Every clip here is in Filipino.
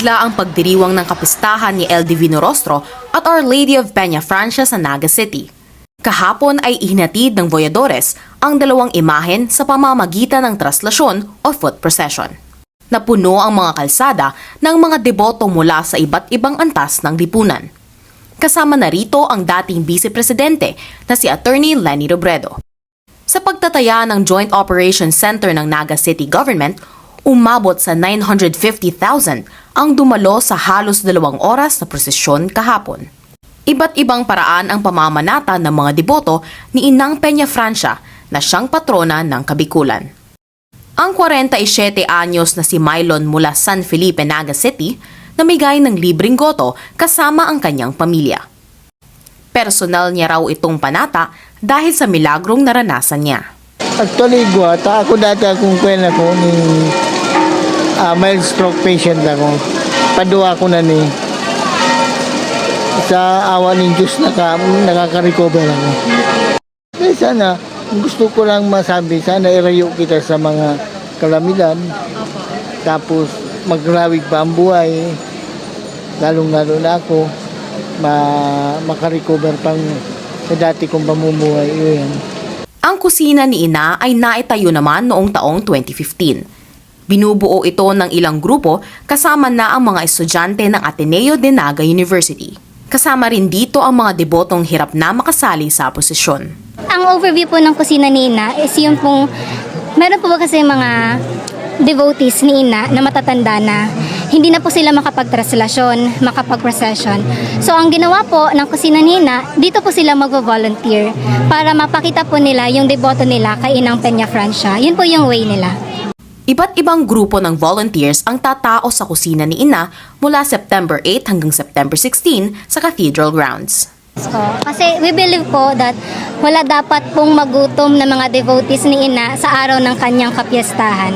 Masigla ang pagdiriwang ng kapistahan ni El Divino Rostro at Our Lady of Peña Francia sa Naga City. Kahapon ay ihinatid ng boyadores ang dalawang imahen sa pamamagitan ng traslasyon o foot procession. Napuno ang mga kalsada ng mga deboto mula sa iba't ibang antas ng lipunan. Kasama na rito ang dating Vice Presidente na si Attorney Leni Robredo. Sa pagtataya ng Joint Operations Center ng Naga City Government, umabot sa 950,000 ang dumalo sa halos 2 oras na prosesyon kahapon. Iba't ibang paraan ang pamamanata ng mga deboto ni Inang Peña Francia na siyang patrona ng Kabikulan. Ang 47 anyos na si Mylon mula San Felipe, Naga City, namigay ng libreng goto kasama ang kanyang pamilya. Personal niya raw itong panata dahil sa milagrong naranasan niya. Actually, ako dati akong kwena ko ni mild stroke patient ako. Padua ko na ni sa awa ng Diyos nakaka-recover ako. Eh sana, gusto ko lang masabi, sana irayo kita sa mga kalamidad. Tapos magrawig pa ang buhay. Lalong-lalo na ako makarecover pang sa dati kong pamumuhay. Yun. Ang kusina ni Ina ay naitayo naman noong taong 2015. Binubuo ito ng ilang grupo kasama na ang mga estudyante ng Ateneo de Naga University. Kasama rin dito ang mga debotong hirap na makasali sa posisyon. Ang overview po ng kusina ni Ina is yung pong, meron po ba kasi mga devotees ni Ina na matatanda na hindi na po sila makapag-traslasyon, makapag-procession. So ang ginawa po ng kusina ni Ina, dito po sila mag-volunteer para mapakita po nila yung deboto nila kay Inang Peña Francia. Yun po yung way nila. Iba't ibang grupo ng volunteers ang tatao sa kusina ni Ina mula September 8 hanggang September 16 sa Cathedral Grounds. Kasi we believe po that wala dapat pong magutom na mga devotees ni Ina sa araw ng kanyang kapiyastahan.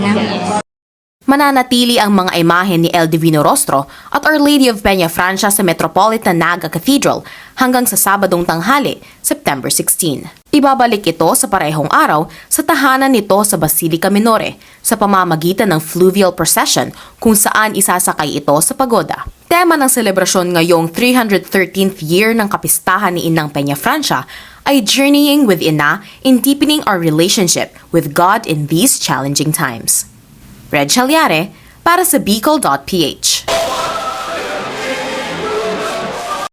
Mananatili ang mga imahe ni El Divino Rostro at Our Lady of Peña Francia sa Metropolitan Naga Cathedral hanggang sa Sabadong tanghali, September 16. Ibabalik ito sa parehong araw sa tahanan nito sa Basilica Minore sa pamamagitan ng fluvial procession kung saan isasakay ito sa pagoda. Tema ng selebrasyon ngayong 313th year ng kapistahan ni Inang Peña Francia ay Journeying with Ina in Deepening Our Relationship with God in These Challenging Times. Red Chalyare para sa Bicol.ph.